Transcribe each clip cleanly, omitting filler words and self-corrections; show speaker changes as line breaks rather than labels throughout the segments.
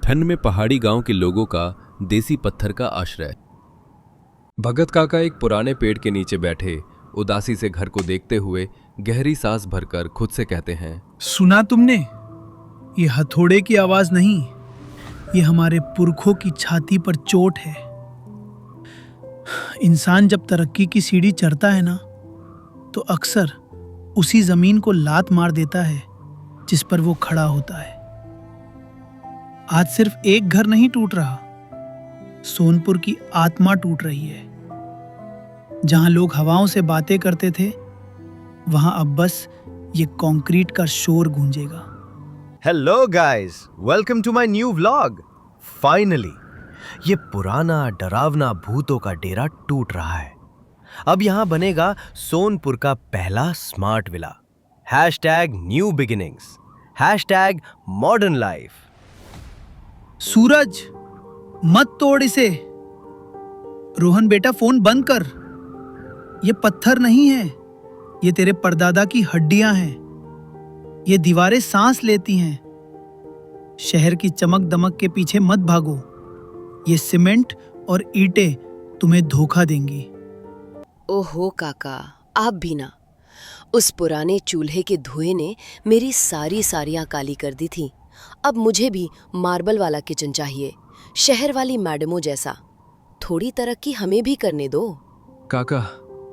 ठंड में पहाड़ी गांव के लोगों का देसी पत्थर का आश्रय। भगत काका एक पुराने पेड़ के नीचे बैठे उदासी से घर को देखते हुए गहरी सांस भरकर खुद से कहते हैं,
सुना तुमने? ये हथौड़े की आवाज नहीं, ये हमारे पुरखों की छाती पर चोट है। इंसान जब तरक्की की सीढ़ी चढ़ता है ना, तो अक्सर उसी जमीन को लात मार देता है जिस पर वो खड़ा होता है। आज सिर्फ एक घर नहीं टूट रहा, सोनपुर की आत्मा टूट रही है। जहां लोग हवाओं से बातें करते थे, वहां अब बस ये कंक्रीट का शोर गूंजेगा।
Hello guys, welcome to my new vlog. Finally ये पुराना डरावना भूतों का डेरा टूट रहा है। अब यहां बनेगा सोनपुर का पहला smart villa. #New beginnings, #modern life.
Suraj, मत तोड़ इसे। रोहन बेटा, फोन बंद कर। ये पत्थर नहीं है, ये तेरे परदादा की हड्डियां हैं। ये दीवारें सांस लेती हैं। शहर की चमक दमक के पीछे मत भागो। ये सीमेंट और ईंटें तुम्हें धोखा देंगी।
ओहो काका, आप भी ना। उस पुराने चूल्हे के धुएं ने मेरी सारी साड़ियाँ काली कर दी थी। अब मुझे भी मार्बल वाला किचन चाहिए, शहर वाली मैडमों जैसा। थोड़ी तरक्की हमें भी करने दो।
काका,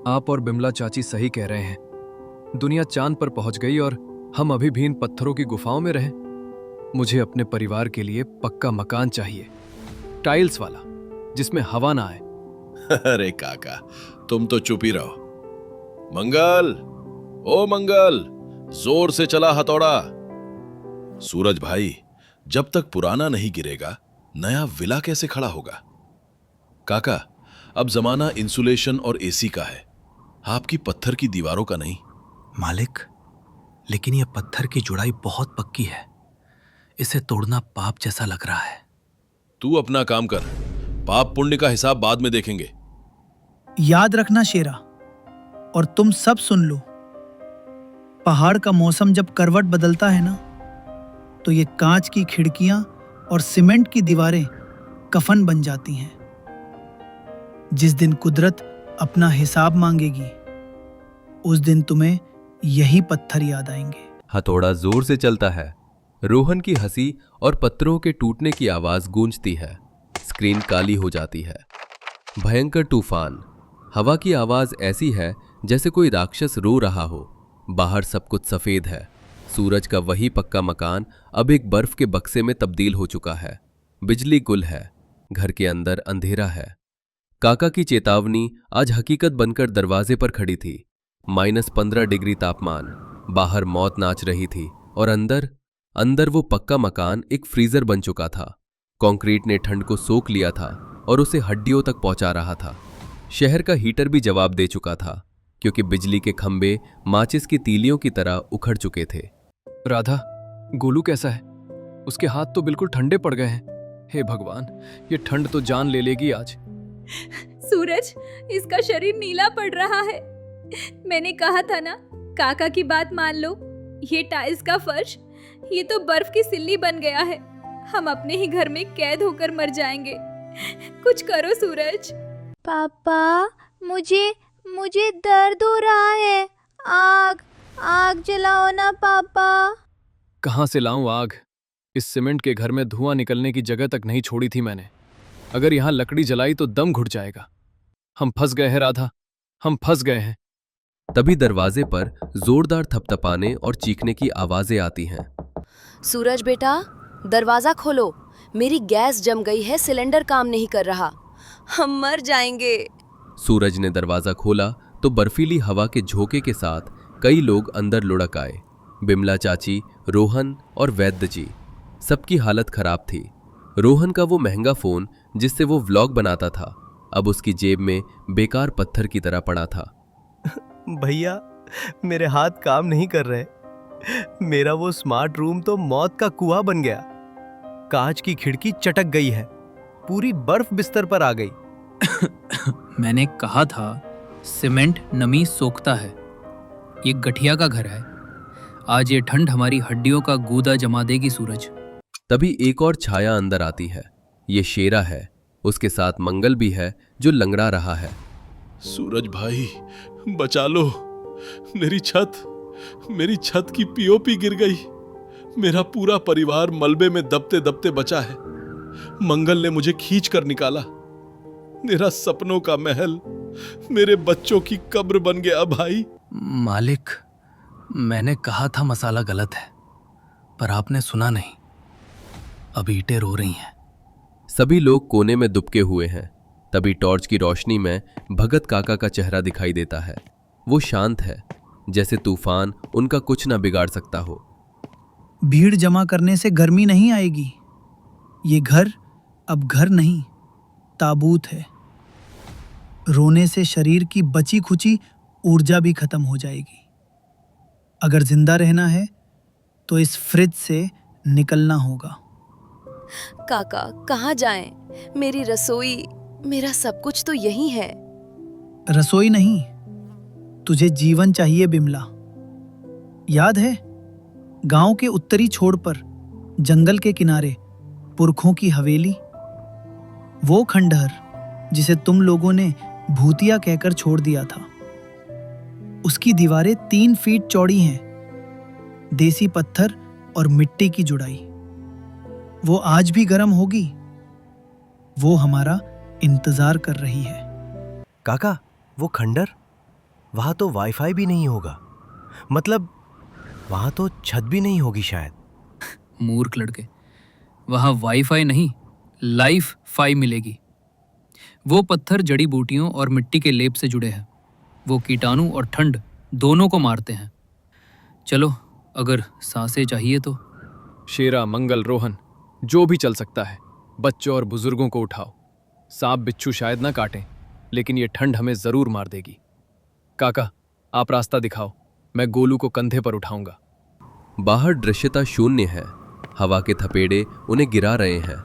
आप और बिमला चाची सही कह रहे हैं। दुनिया चांद पर पहुंच गई और हम अभी भी इन पत्थरों की गुफाओं में रहें। मुझे अपने परिवार के लिए पक्का मकान चाहिए, टाइल्स वाला, जिसमें हवा ना आए।
अरे काका, तुम तो चुप ही रहो। मंगल, ओ मंगल, जोर से चला हथौड़ा। सूरज भाई, जब तक पुराना नहीं गिरेगा, नया विला कैसे खड़ा होगा? काका, अब जमाना इंसुलेशन और एसी का है, आपकी पत्थर की दीवारों का नहीं।
मालिक, लेकिन यह पत्थर की जुड़ाई बहुत पक्की है। इसे तोड़ना पाप जैसा लग रहा है।
तू अपना काम कर, पाप पुण्य का हिसाब बाद में देखेंगे।
याद रखना शेरा, और तुम सब सुन लो। पहाड़ का मौसम जब करवट बदलता है ना, तो ये कांच की खिड़कियां और सीमेंट की दीवारें कफन बन जाती हैं। जिस दिन कुदरत अपना हिसाब मांगेगी, उस दिन तुम्हें यही पत्थर याद आएंगे।
हथौड़ा जोर से चलता है। रोहन की हंसी और पत्थरों के टूटने की आवाज गूंजती है। स्क्रीन काली हो जाती है। भयंकर तूफान। हवा की आवाज ऐसी है जैसे कोई राक्षस रो रहा हो। बाहर सब कुछ सफेद है। सूरज का वही पक्का मकान अब एक बर्फ के बक्से में तब्दील हो चुका है। बिजली गुल है। घर के अंदर अंधेरा है। काका की चेतावनी आज हकीकत बनकर दरवाजे पर खड़ी थी। -15 डिग्री तापमान। बाहर मौत नाच रही थी और अंदर वो पक्का मकान एक फ्रीजर बन चुका था। कंक्रीट ने ठंड को सोख लिया था और उसे हड्डियों तक पहुंचा रहा था। शहर का हीटर भी जवाब दे चुका था, क्योंकि बिजली के खंभे माचिस की तीलियों की तरह उखड़ चुके थे।
राधा, गोलू कैसा है? उसके हाथ तो बिल्कुल ठंडे पड़ गए हैं। हे भगवान, ये ठंड तो जान ले लेगी आज।
सूरज, इसका शरीर नीला पड़ रहा है। मैंने कहा था ना, काका की बात मान लो। ये टाइल्स का फर्श, ये तो बर्फ की सिल्ली बन गया है। हम अपने ही घर में कैद होकर मर जाएंगे। कुछ करो सूरज।
पापा, मुझे दर्द हो रहा है। आग जलाओ ना पापा।
कहाँ से लाऊं आग? इस सीमेंट के घर में धुआं निकलने की जगह तक नहीं छोड़ी थी मैंने। अगर यहाँ लकड़ी जलाई तो दम घुट जाएगा। हम फंस गए हैं राधा, हम फंस गए हैं।
तभी दरवाजे पर जोरदार थपथपाने और चीखने की आवाजें आती हैं।
सूरज बेटा, दरवाजा खोलो। मेरी गैस जम गई है, सिलेंडर काम नहीं कर रहा। हम मर जाएंगे।
सूरज ने दरवाजा खोला तो बर्फीली हवा के झोंके के साथ कई लोग अंदर लुढ़क आए। बिमला चाची, रोहन और वैद्य जी, सबकी हालत खराब थी। रोहन का वो महंगा फोन जिससे वो व्लॉग बनाता था, अब उसकी जेब में बेकार पत्थर की तरह पड़ा था।
भैया, मेरे हाथ काम नहीं कर रहे। मेरा वो स्मार्ट रूम तो मौत का कुआं बन गया। कांच की खिड़की चटक गई है। पूरी बर्फ बिस्तर पर आ गई।
मैंने कहा था, सीमेंट नमी सोखता है। ये गठिया का घर है। आज ये ठंड हमारी हड्डियों का गूदा जमा देगी सूरज।
तभी एक और छाया अंदर आती है। ये शेरा है, उसके साथ मंगल भी है जो लंगड़ा रहा है।
सूरज भाई बचा लो, मेरी छत की पीओपी गिर गई। मेरा पूरा परिवार मलबे में दबते दबते बचा है। मंगल ने मुझे खींच कर निकाला। मेरा सपनों का महल मेरे बच्चों की कब्र बन गया भाई।
मालिक, मैंने कहा था मसाला गलत है, पर आपने सुना नहीं। अब ईंटें रो रही हैं।
सभी लोग कोने में दुबके हुए हैं। तभी टॉर्च की रोशनी में भगत काका का चेहरा दिखाई देता है। वो शांत है, जैसे तूफान उनका कुछ ना बिगाड़ सकता हो।
भीड़ जमा करने से गर्मी नहीं आएगी। ये घर अब घर नहीं, ताबूत है। रोने से शरीर की बची खुची ऊर्जा भी खत्म हो जाएगी। अगर जिंदा रहना है तो इस फ्रिज से निकलना होगा।
काका कहाँ जाएं? मेरी रसोई, मेरा सब कुछ तो यही है।
रसोई नहीं, तुझे जीवन चाहिए बिमला। याद है गांव के उत्तरी छोर पर जंगल के किनारे पुरखों की हवेली? वो खंडहर जिसे तुम लोगों ने भूतिया कहकर छोड़ दिया था। उसकी दीवारें 3 फीट चौड़ी हैं, देसी पत्थर और मिट्टी की जुड़ाई। वो आज भी गर्म होगी। वो हमारा इंतजार कर रही है।
काका, वो खंडर, वहां तो वाईफाई भी नहीं होगा। मतलब वहां तो छत भी नहीं होगी शायद।
मूर्ख लड़के, वहां वाईफाई नहीं, लाइफ फाई मिलेगी। वो पत्थर जड़ी बूटियों और मिट्टी के लेप से जुड़े हैं। वो कीटाणु और ठंड दोनों को मारते हैं। चलो, अगर सांसें चाहिए तो।
शेरा, मंगल, रोहन, जो भी चल सकता है, बच्चों और बुजुर्गों को उठाओ। सांप बिच्छू शायद ना काटें, लेकिन ये ठंड हमें जरूर मार देगी। काका, आप रास्ता दिखाओ, मैं गोलू को कंधे पर उठाऊंगा।
बाहर दृश्यता शून्य है। हवा के थपेड़े उन्हें गिरा रहे हैं।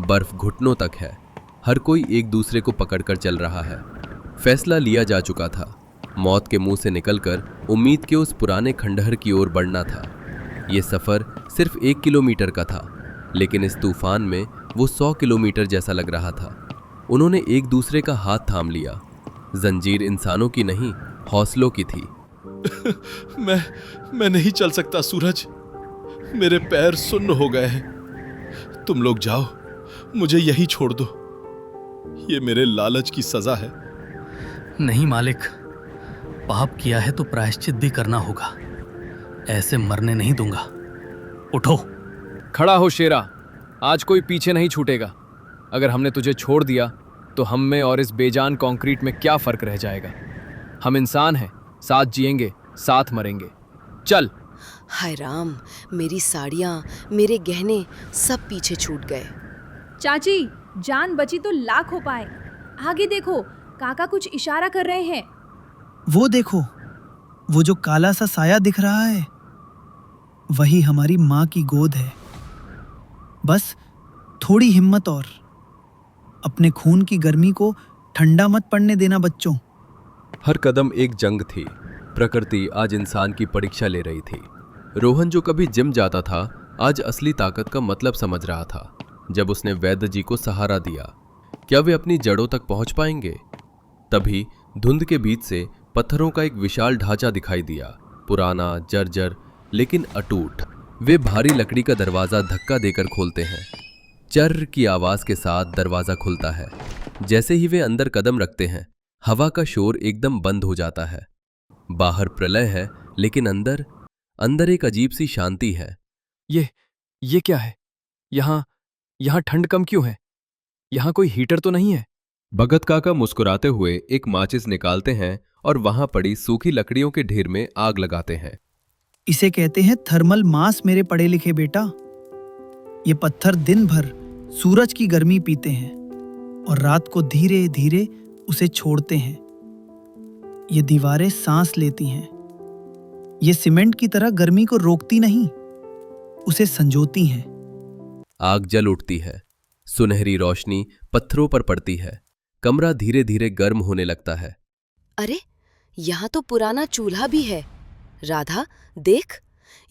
बर्फ घुटनों तक है। हर कोई एक दूसरे को पकड़कर चल रहा है। फैसला लिया जा चुका था। मौत के मुंह से निकलकर उम्मीद के उस पुराने खंडहर की ओर बढ़ना था। ये सफर सिर्फ 1 किलोमीटर का था, लेकिन इस तूफान में वो 100 किलोमीटर जैसा लग रहा था। उन्होंने एक दूसरे का हाथ थाम लिया। जंजीर इंसानों की नहीं, हौसलों की थी।
मैं नहीं चल सकता सूरज, मेरे पैर सुन्न हो गए हैं। तुम लोग जाओ, मुझे यहीं छोड़ दो। ये मेरे लालच की सजा है।
नहीं मालिक, पाप किया है तो प्रायश्चित भी करना होगा। ऐसे मरने नहीं दूंगा। उठो।
खड़ा हो शेरा, आज कोई पीछे नहीं छूटेगा। अगर हमने तुझे छोड़ दिया तो हम में और इस बेजान कंक्रीट में क्या फर्क रह जाएगा? हम इंसान हैं, साथ जिएंगे, साथ मरेंगे। चल।
हाय राम, मेरी साड़ियाँ, मेरे गहने सब पीछे छूट गए।
चाची, जान बची तो लाख हो पाए। आगे देखो, काका कुछ इशारा कर रहे हैं।
वो देखो, वो जो काला सा साया दिख रहा है, वही हमारी माँ की गोद है। बस थोड़ी हिम्मत और। अपने खून की गर्मी को ठंडा मत पड़ने देना बच्चों।
हर कदम एक जंग थी। प्रकृति आज इंसान की परीक्षा ले रही थी। रोहन जो कभी जिम जाता था, आज असली ताकत का मतलब समझ रहा था। जब उसने वैद्य जी को सहारा दिया, क्या वे अपनी जड़ों तक पहुंच पाएंगे? तभी धुंध के बीच से पत्थरों का एक विशाल ढांचा दिखाई दिया। पुराना, जर्जर, लेकिन अटूट। वे भारी लकड़ी का दरवाजा धक्का देकर खोलते हैं। चर्र की आवाज के साथ दरवाजा खुलता है। जैसे ही वे अंदर कदम रखते हैं, हवा का शोर एकदम बंद हो जाता है। बाहर प्रलय है, लेकिन अंदर एक अजीब सी शांति है।
ये क्या है? यहाँ ठंड कम क्यों है? यहाँ कोई हीटर तो नहीं है?
भगत काका मुस्कुराते हुए एक माचिस निकालते हैं और वहां पड़ी सूखी लकड़ियों के ढेर में आग लगाते हैं।
इसे कहते हैं थर्मल मास मेरे पढ़े लिखे बेटा। ये पत्थर दिन भर सूरज की गर्मी पीते हैं और रात को धीरे धीरे उसे छोड़ते हैं। ये दीवारें सांस लेती हैं। ये सीमेंट की तरह गर्मी को रोकती नहीं, उसे संजोती हैं।
आग जल उठती है। सुनहरी रोशनी पत्थरों पर पड़ती है। कमरा धीरे धीरे गर्म होने लगता है।
अरे, यहाँ तो पुराना चूल्हा भी है। राधा, देख,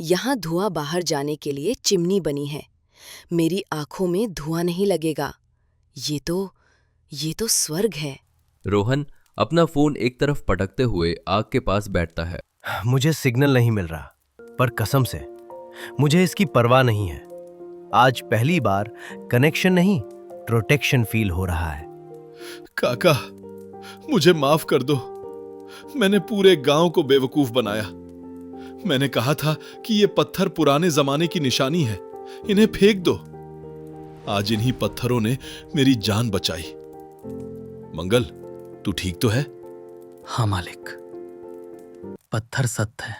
यहाँ धुआं बाहर जाने के लिए चिमनी बनी है। मेरी आंखों में धुआं नहीं लगेगा। ये तो स्वर्ग है।
रोहन अपना फोन एक तरफ पटकते हुए आग के पास बैठता है।
मुझे सिग्नल नहीं मिल रहा, पर कसम से मुझे इसकी परवाह नहीं है। आज पहली बार कनेक्शन नहीं, प्रोटेक्शन फील हो रहा है।
काका, मुझे माफ कर दो। मैंने पूरे गांव को बेवकूफ बनाया। मैंने कहा था कि ये पत्थर पुराने जमाने की निशानी है, इन्हें फेंक दो। आज इन्हीं पत्थरों ने मेरी जान बचाई। मंगल, तू ठीक तो है?
हाँ मालिक, पत्थर सख्त है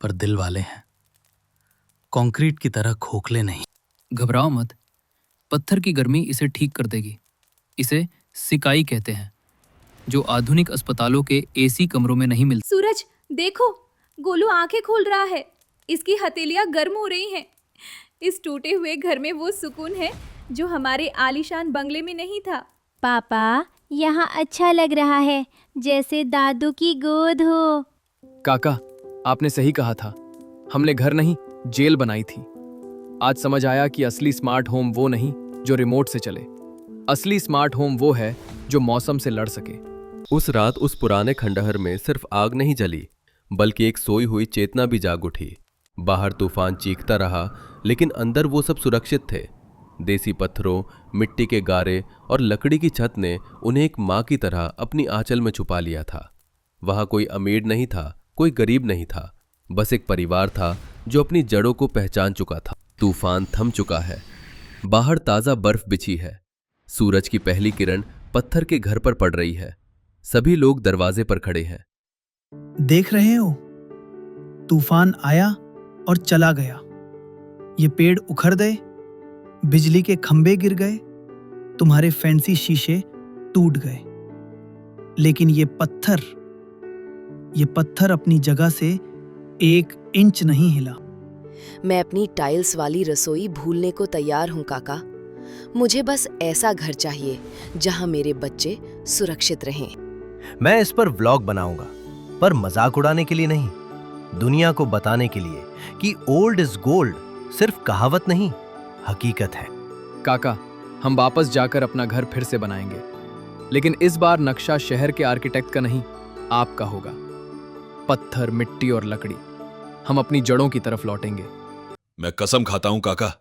पर दिल वाले हैं, कंक्रीट की तरह खोखले नहीं।
घबराओ मत, पत्थर की गर्मी इसे ठीक कर देगी। इसे सिकाई कहते हैं, जो आधुनिक अस्पतालों के एसी कमरों में नहीं मिलती।
सूरज देखो, गोलू आंखें खोल रहा है। इसकी हथेलियां गर्म हो रही हैं। इस टूटे हुए घर में वो सुकून है जो हमारे आलीशान बंगले में नहीं था।
पापा, यहाँ अच्छा लग रहा है, जैसे दादू की गोद हो।
काका, आपने सही कहा था। हमने घर नहीं, जेल बनाई थी। आज समझ आया कि असली स्मार्ट होम वो नहीं जो रिमोट से चले। असली स्मार्ट होम वो है जो मौसम से लड़ सके।
उस रात उस पुराने खंडहर में सिर्फ आग नहीं जली, बल्कि एक सोई हुई चेतना भी जाग उठी। बाहर तूफान चीखता रहा, लेकिन अंदर वो सब सुरक्षित थे। देसी पत्थरों, मिट्टी के गारे और लकड़ी की छत ने उन्हें एक माँ की तरह अपनी आंचल में छुपा लिया था। वहां कोई अमीर नहीं था, कोई गरीब नहीं था, बस एक परिवार था जो अपनी जड़ों को पहचान चुका था। तूफान थम चुका है, बाहर ताजा बर्फ बिछी है। सूरज की पहली किरण पत्थर के घर पर पड़ रही है। सभी लोग दरवाजे पर खड़े हैं।
देख रहे हो, तूफान आया और चला गया। ये पेड़ उखड़ गए, बिजली के खंभे गिर गए, तुम्हारे फैंसी शीशे टूट गए, लेकिन ये पत्थर अपनी जगह से 1 इंच नहीं हिला।
मैं अपनी टाइल्स वाली रसोई भूलने को तैयार हूँ काका। मुझे बस ऐसा घर चाहिए जहाँ मेरे बच्चे सुरक्षित रहें।
मैं इस पर व्लॉग बनाऊंगा, पर मजाक उड़ाने के लिए नहीं, दुनिया को बताने के लिए कि ओल्ड इज गोल्ड सिर्फ कहावत नहीं, हकीकत है।
काका, हम वापस जाकर अपना घर फिर से बनाएंगे, लेकिन इस बार नक्शा शहर के आर्किटेक्ट का नहीं, आपका होगा। पत्थर, मिट्टी और लकड़ी, हम अपनी जड़ों की तरफ लौटेंगे।
मैं कसम खाता हूं काका,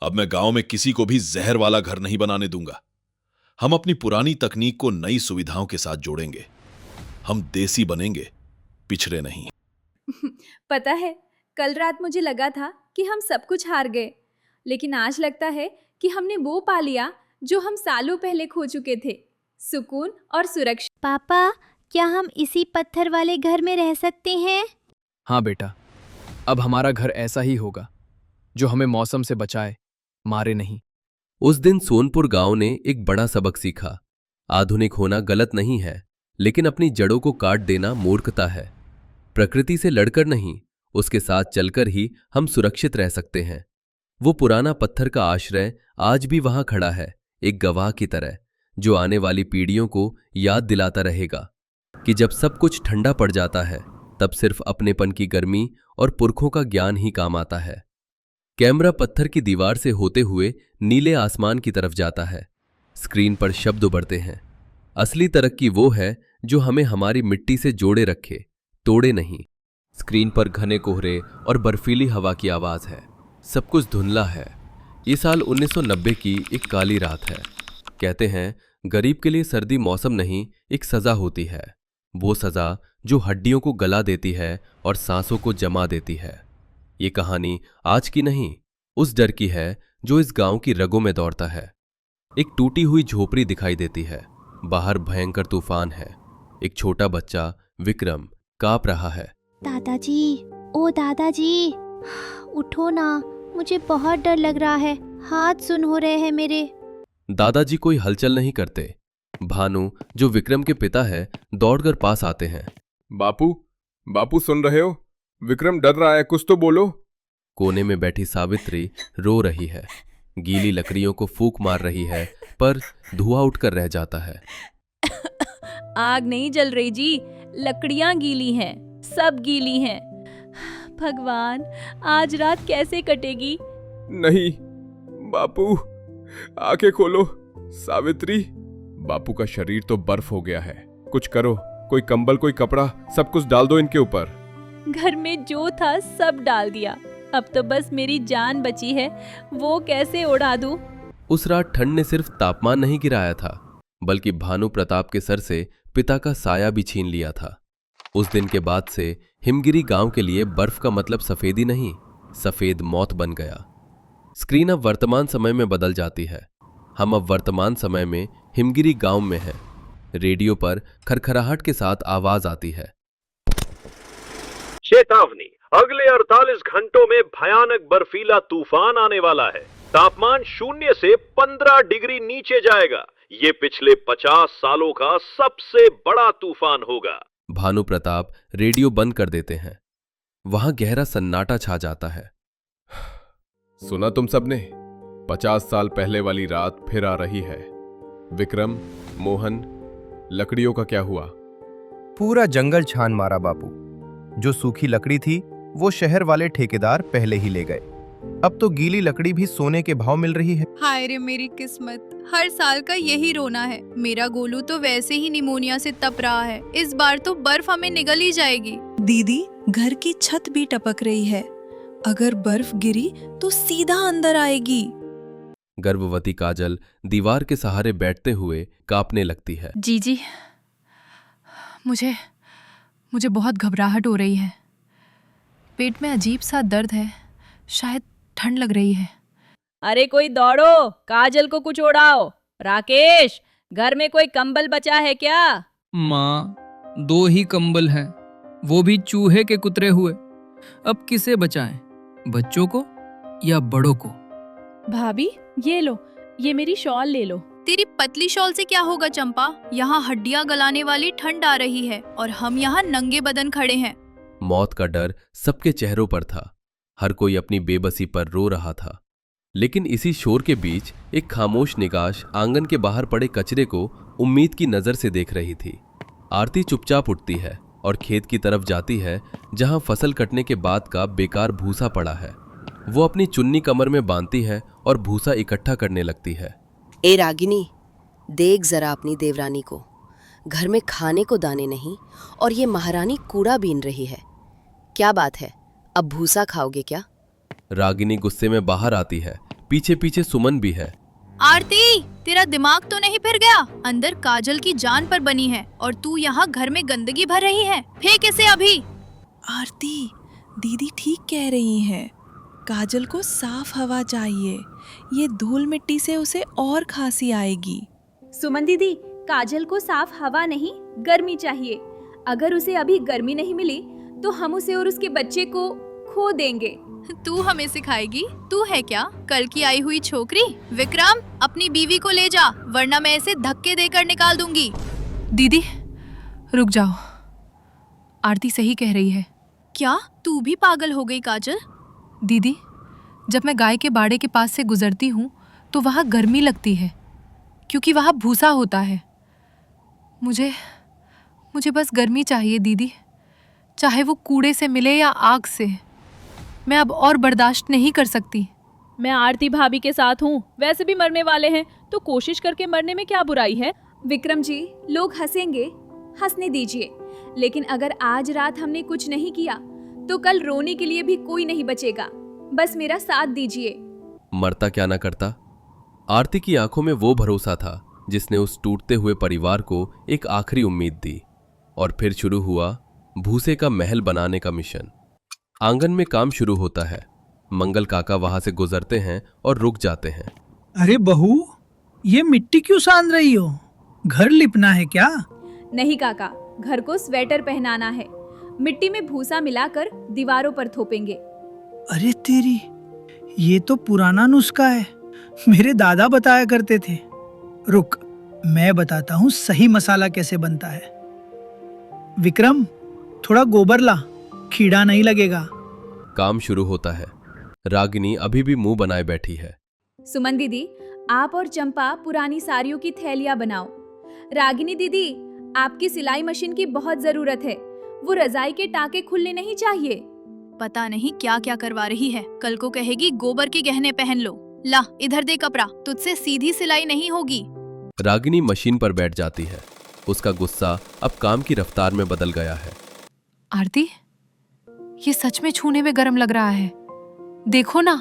अब मैं गांव में किसी को भी जहर वाला घर नहीं बनाने दूंगा। हम अपनी पुरानी तकनीक को नई सुविधाओं के साथ जोड़ेंगे। हम देसी बनेंगे, पिछड़े नहीं।
पता है, कल रात मुझे लगा था कि हम सब कुछ हार गए, लेकिन आज लगता है कि हमने वो पा लिया जो हम सालों पहले खो चुके थे, सुकून और सुरक्षा।
पापा, क्या हम इसी पत्थर वाले घर में रह सकते हैं?
हाँ बेटा, अब हमारा घर ऐसा ही होगा जो हमें मौसम से बचाए, मारे नहीं।
उस दिन सोनपुर गांव ने एक बड़ा सबक सीखा। आधुनिक होना गलत नहीं है, लेकिन अपनी जड़ों को काट देना मूर्खता है। प्रकृति से लड़कर नहीं, उसके साथ चलकर ही हम सुरक्षित रह सकते हैं। वो पुराना पत्थर का आश्रय आज भी वहां खड़ा है, एक गवाह की तरह, जो आने वाली पीढ़ियों को याद दिलाता रहेगा कि जब सब कुछ ठंडा पड़ जाता है, तब सिर्फ अपनेपन की गर्मी और पुरखों का ज्ञान ही काम आता है। कैमरा पत्थर की दीवार से होते हुए नीले आसमान की तरफ जाता है। स्क्रीन पर शब्द उभरते हैं। असली तरक्की वो है जो हमें हमारी मिट्टी से जोड़े रखे, तोड़े नहीं। स्क्रीन पर घने कोहरे और बर्फीली हवा की आवाज है। सब कुछ धुंधला है। ये साल 1990 की एक काली रात है। कहते हैं, गरीब के लिए सर्दी मौसम नहीं, एक सजा होती है। वो सजा जो हड्डियों को गला देती है और सांसों को जमा देती है। ये कहानी आज की नहीं, उस डर की है जो इस गांव की रगों में दौड़ता है। एक टूटी हुई झोपड़ी दिखाई देती है। बाहर भयंकर तूफान है। एक छोटा बच्चा, विक्रम, कांप रहा है।
दादाजी, ओ दादाजी, उठो ना, मुझे बहुत डर लग रहा है, हाथ सुन हो रहे हैं मेरे।
दादाजी कोई हलचल नहीं करते। भानु, जो विक्रम के पिता है, दौड़कर पास आते हैं।
बापू सुन रहे हो? विक्रम डर रहा है, कुछ तो बोलो।
कोने में बैठी सावित्री रो रही है। गीली लकड़ियों को फूंक मार रही है, पर धुआं उठकर रह जाता है।
आग नहीं जल रही जी, लकड़ियां गीली हैं, सब गीली हैं। भगवान, आज रात कैसे कटेगी?
नहीं बापू, आंखें खोलो। सावित्री, बापू का शरीर तो बर्फ हो गया है। कुछ करो, कोई कंबल, कोई कपड़ा, सब कुछ डाल दो इनके ऊपर।
घर में जो था सब डाल दिया, अब तो बस मेरी जान बची है, वो कैसे उड़ा दूं?
उस रात ठंड ने सिर्फ तापमान नहीं गिराया था, बल्कि भानु प्रताप के सर से पिता का साया भी छीन लिया था। उस दिन के बाद से हिमगिरी गांव के लिए बर्फ का मतलब सफेदी नहीं, सफेद मौत बन गया। स्क्रीन अब वर्तमान समय में बदल जाती है। हम अब वर्तमान समय में हिमगिरी गांव में हैं। रेडियो पर खरखराहट के साथ आवाज आती है।
चेतावनी, अगले 48 घंटों में भयानक बर्फीला तूफान आने वाला है। तापमान 0 से 15 डिग्री नीचे जाएगा। ये पिछले 50 सालों का सबसे बड़ा तूफान होगा।
भानु प्रताप रेडियो बंद कर देते हैं। वहां गहरा सन्नाटा छा जाता है।
सुना तुम सबने? 50 साल पहले वाली रात फिर आ रही है। विक्रम, मोहन, लकड़ियों का क्या हुआ?
पूरा जंगल छान मारा बापू। जो सूखी लकड़ी थी वो शहर वाले ठेकेदार पहले ही ले गए। अब तो गीली लकड़ी भी सोने के भाव मिल रही है।
हाय रे मेरी किस्मत, हर साल का यही रोना है। मेरा गोलू तो वैसे ही निमोनिया से तप रहा है, इस बार तो बर्फ हमें निगल ही जाएगी।
दीदी, घर की छत भी टपक रही है, अगर बर्फ गिरी तो सीधा अंदर आएगी।
गर्भवती काजल दीवार के सहारे बैठते हुए कांपने लगती है।
जी, मुझे बहुत घबराहट हो रही है। पेट में अजीब सा दर्द है, शायद ठंड लग रही है।
अरे कोई दौड़ो, काजल को कुछ उड़ाओ। राकेश, घर में कोई कंबल बचा है क्या?
माँ, 2 ही कंबल हैं, वो भी चूहे के कुतरे हुए। अब किसे बचाएं, बच्चों को या बड़ों को?
भाभी ये लो, ये मेरी शॉल ले लो।
तेरी पतली शॉल से क्या होगा चंपा? यहाँ हड्डियाँ गलाने वाली ठंड आ रही है और हम यहाँ नंगे बदन खड़े हैं।
मौत का डर सबके चेहरों पर था। हर कोई अपनी बेबसी पर रो रहा था। लेकिन इसी शोर के बीच एक खामोश निगाश आंगन के बाहर पड़े कचरे को उम्मीद की नजर से देख रही थी। आरती चुपचाप उठती है और खेत की तरफ जाती है, जहां फसल कटने के बाद का बेकार भूसा पड़ा है। वो अपनी चुन्नी कमर में बांधती है और भूसा इकट्ठा करने लगती है।
ए रागिनी, देख जरा अपनी देवरानी को, घर में खाने को दाने नहीं और ये महारानी कूड़ा बीन रही है। क्या बात है, अब भूसा खाओगे क्या?
रागिनी गुस्से में बाहर आती है। पीछे पीछे सुमन भी है।
आरती, तेरा दिमाग तो नहीं फिर गया? अंदर काजल की जान पर बनी है और तू यहाँ घर में गंदगी भर रही है। फेंक इसे अभी।
आरती, दीदी ठीक कह रही हैं। काजल को साफ हवा चाहिए, ये धूल मिट्टी से उसे और खांसी आएगी।
सुमन दीदी, काजल को साफ हवा नहीं, गर्मी चाहिए। अगर उसे अभी गर्मी नहीं मिली तो हम उसे और उसके बच्चे को खो देंगे।
तू हमें सिखाएगी? तू है क्या कल की आई हुई छोकरी? विक्रम, अपनी बीवी को ले जा, वरना मैं इसे धक्के देकर निकाल दूंगी। दीदी रुक जाओ, आरती सही कह रही है। क्या तू भी पागल हो गई काजल? दीदी, जब मैं गाय के बाड़े के पास से गुजरती हूँ तो वहाँ गर्मी लगती है, क्योंकि वहाँ भूसा होता है। मुझे बस गर्मी चाहिए दीदी, चाहे वो कूड़े से मिले या आग से। मैं अब और बर्दाश्त नहीं कर सकती।
मैं आरती भाभी के साथ हूँ, वैसे भी मरने वाले हैं तो कोशिश करके मरने में क्या बुराई है? विक्रम जी, लोग हंसेंगे, हंसने दीजिए, लेकिन अगर आज रात हमने कुछ नहीं किया तो कल रोने के लिए भी कोई नहीं बचेगा। बस मेरा साथ दीजिए।
मरता क्या ना करता। आरती की आंखों में वो भरोसा था जिसने उस टूटते हुए परिवार को एक आखिरी उम्मीद दी। और फिर शुरू हुआ भूसे का महल बनाने का मिशन। आंगन में काम शुरू होता है। मंगल काका वहां से गुजरते हैं और रुक जाते हैं।
अरे बहू, ये मिट्टी क्यों सान रही हो? घर लिपना है क्या?
नहीं काका, घर को स्वेटर पहनाना है। मिट्टी में भूसा मिलाकर दीवारों पर थोपेंगे।
अरे तेरी, ये तो पुराना नुस्खा है, मेरे दादा बताया करते थे। रुक, मैं बताता हूँ सही मसाला कैसे बनता है। विक्रम, थोड़ा गोबर ला, कीड़ा नहीं लगेगा।
काम शुरू होता है। रागिनी अभी भी मुंह बनाए बैठी है।
सुमन दीदी, आप और चंपा पुरानी साड़ियों की थैलियां बनाओ। रागिनी दीदी, आपकी सिलाई मशीन की बहुत जरूरत है, वो रजाई के टाके खुलने नहीं चाहिए।
पता नहीं क्या क्या करवा रही है। कल को कहेगी गोबर के गहने पहन लो। ला इधर दे कपड़ा, तुझसे सीधी सिलाई नहीं होगी।
रागिनी मशीन पर बैठ जाती है। उसका गुस्सा अब काम की रफ्तार में बदल गया है।
आरती, ये सच में छूने में गर्म लग रहा है। देखो ना,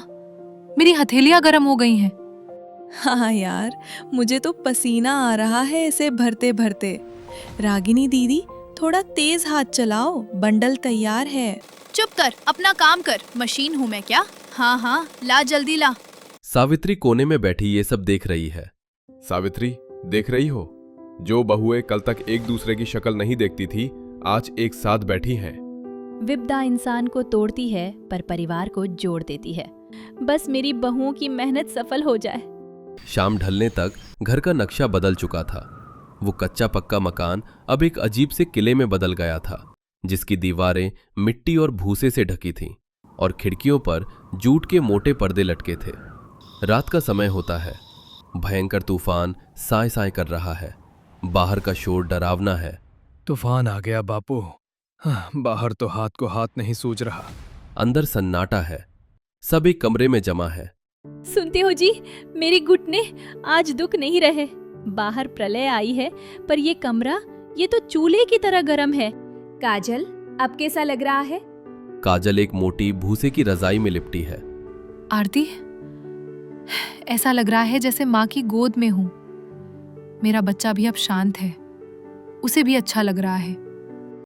मेरी हथेलियां गर्म हो गई हैं।
हाँ यार, मुझे तो पसीना आ रहा है इसे भरते भरते। रागिनी दीदी, थोड़ा तेज हाथ चलाओ, बंडल तैयार है।
चुप कर, अपना काम कर। मशीन हूँ मैं क्या? हाँ हाँ, ला जल्दी ला।
सावित्री कोने में बैठी ये सब देख रही है।
सावित्री, देख रही हो, जो बहुएं कल तक एक दूसरे की शक्ल नहीं देखती थी, आज एक साथ बैठी हैं।
विपदा इंसान को तोड़ती है पर परिवार को जोड़ देती है। बस मेरी बहुओं की मेहनत सफल हो जाए।
शाम ढलने तक घर का नक्शा बदल चुका था। वो कच्चा पक्का मकान अब एक अजीब से किले में बदल गया था, जिसकी दीवारें मिट्टी और भूसे से ढकी थीं और खिड़कियों पर जूट के मोटे पर्दे लटके थे। रात का समय होता है। भयंकर तूफान साए साए कर रहा है। बाहर का शोर डरावना है।
तूफान आ गया बापू। बाहर तो हाथ को हाथ नहीं सूझ रहा।
अंदर सन्नाटा है। सब एक कमरे में जमा है।
सुनते हो जी, मेरी घुटने आज दुख नहीं रहे। बाहर प्रलय आई है पर ये कमरा, ये तो चूल्हे की तरह गर्म है।
काजल, अब कैसा लग रहा है?
काजल एक मोटी भूसे की रजाई में लिपटी है।
आरती, ऐसा लग रहा है जैसे माँ की गोद में हूं। मेरा बच्चा भी अब शांत है, उसे भी अच्छा लग रहा है।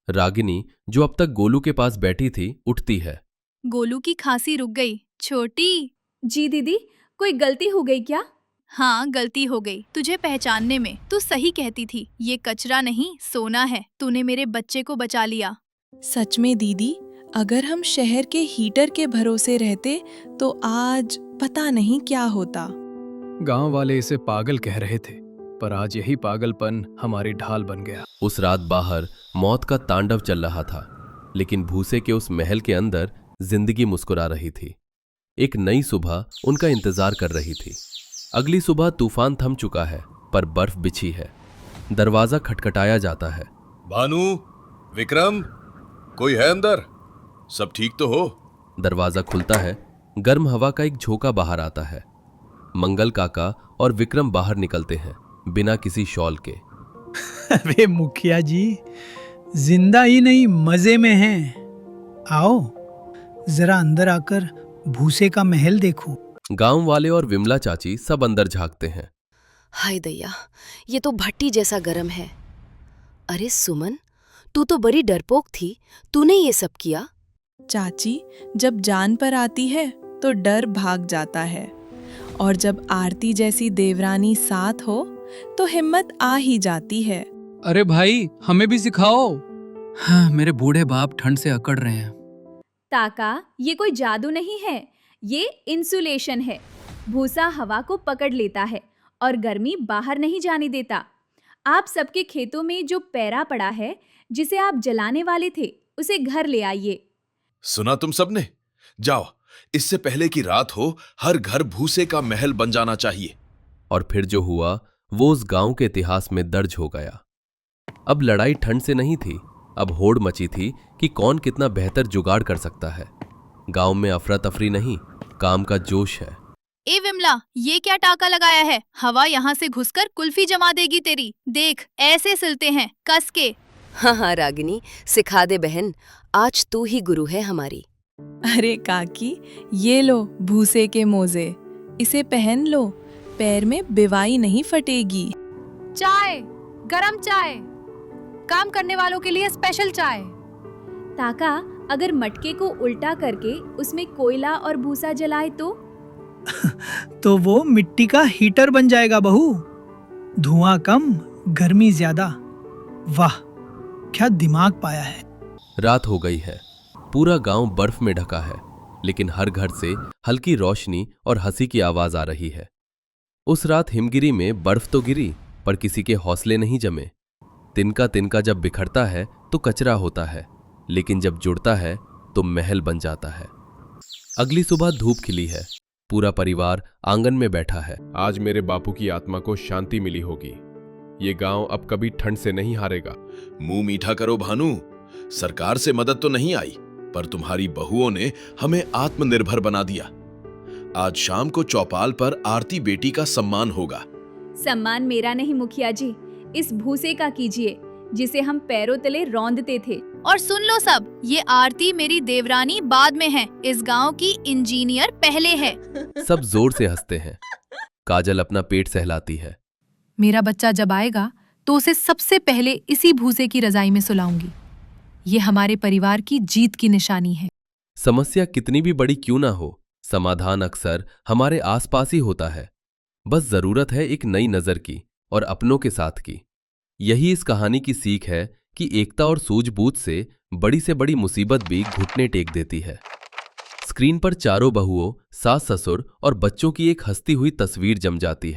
रागिनी, जो अब तक गोलू के पास बैठी थी, उठती है।
गोलू की खांसी रुक गई। छोटी।
जी दीदी, कोई गलती हो गई क्या?
हाँ, गलती हो गई तुझे पहचानने में। तू सही कहती थी, ये कचरा नहीं सोना है। तूने मेरे बच्चे को बचा लिया।
सच में दीदी, अगर हम शहर के हीटर के भरोसे रहते तो आज पता नहीं क्या होता।
गांव वाले इसे पागल कह रहे थे, पर आज यही पागलपन हमारी ढाल बन गया।
उस रात बाहर मौत का तांडव चल रहा था, लेकिन भूसे के उस महल के अंदर जिंदगी मुस्कुरा रही थी। एक नई सुबह उनका इंतजार कर रही थी। अगली सुबह तूफान थम चुका है, पर बर्फ बिछी है। दरवाजा खटखटाया जाता है।
भानु, विक्रम, कोई है अंदर? सब ठीक तो हो?
दरवाजा खुलता है। गर्म हवा का एक झोंका बाहर आता है। मंगल काका और विक्रम बाहर निकलते हैं, बिना किसी शॉल के।
अरे मुखिया जी, जिंदा ही नहीं मजे में हैं। आओ जरा अंदर आकर भूसे का महल देखो।
गांव वाले और विमला चाची सब अंदर झांकते हैं।
हाय दैया, ये तो भट्टी जैसा गर्म है। अरे सुमन, तू तो बड़ी डरपोक थी, तूने ये सब किया?
चाची, जब जान पर आती है तो डर भाग जाता है, और जब आरती जैसी देवरानी साथ हो तो हिम्मत आ ही जाती है।
अरे भाई, हमें भी सिखाओ। हाँ, मेरे बूढ़े बाप ठंड से अकड़ रहे हैं।
ताका, ये कोई जादू नहीं है, ये इंसुलेशन है। भूसा हवा को पकड़ लेता है और गर्मी बाहर नहीं जाने देता। आप सबके खेतों में जो पैरा पड़ा है, जिसे आप जलाने वाले थे, उसे घर ले आइए।
सुना तुम सबने? जाओ, इससे पहले कि रात हो, हर घर भूसे का महल बन जाना चाहिए।
और फिर जो हुआ वो उस गांव के इतिहास में दर्ज हो गया। अब लड़ाई ठंड से नहीं थी, अब होड़ मची थी कि कौन कितना बेहतर जुगाड़ कर सकता है। गांव में अफरा तफरी नहीं, काम का जोश है।
ए विमला, ये क्या टाका लगाया है? हवा यहाँ से घुसकर कुल्फी जमा देगी तेरी। देख, ऐसे सिलते हैं, कस के।
हाँ हाँ रागिनी, सिखा दे बहन, आज तू ही गुरु है हमारी।
अरे काकी, ये लो भूसे के मोजे, इसे पहन लो, पैर में बिवाई नहीं फटेगी।
चाय, गरम चाय, काम करने वालों के लिए स्पेशल चाय।
ताका, अगर मटके को उल्टा करके उसमें कोयला और भूसा जलाए
तो वो मिट्टी का हीटर बन जाएगा बहू। धुआं कम, गर्मी ज्यादा। वाह, क्या दिमाग पाया है।
रात हो गई है। पूरा गांव बर्फ में ढका है, लेकिन हर घर से हल्की रोशनी और हंसी की आवाज आ रही है। उस रात हिमगिरी में बर्फ तो गिरी, पर किसी के हौसले नहीं जमे। तिनका तिनका जब बिखरता है तो कचरा होता है, लेकिन जब जुड़ता है तो महल बन जाता है। अगली सुबह धूप खिली है। पूरा परिवार आंगन में बैठा है।
आज मेरे बापू की आत्मा को शांति मिली होगी। ये गांव अब कभी ठंड से नहीं हारेगा।
मुंह मीठा करो भानु, सरकार से मदद तो नहीं आई, पर तुम्हारी बहुओं ने हमें आत्मनिर्भर बना दिया। आज शाम को चौपाल पर आरती बेटी का सम्मान होगा।
सम्मान मेरा नहीं मुखिया जी, इस भूसे का कीजिए जिसे हम पैरों तले रौंदते थे।
और सुन लो सब, ये आरती मेरी देवरानी बाद में है, इस गांव की इंजीनियर पहले है।
सब जोर से हंसते हैं। काजल अपना पेट सहलाती है।
मेरा बच्चा जब आएगा तो उसे सबसे पहले इसी भूसे की रजाई में सुलाऊंगी। ये हमारे परिवार की जीत की निशानी है।
समस्या कितनी भी बड़ी क्यों ना हो, समाधान अक्सर हमारे आसपास ही होता है। बस जरूरत है एक नई नजर की और अपनों के साथ की। यही इस कहानी की सीख है कि एकता और सूझबूझ से बड़ी मुसीबत भी घुटने टेक देती है। स्क्रीन पर चारों बहुओं, सास ससुर और बच्चों की एक हंसती हुई तस्वीर जम जाती है।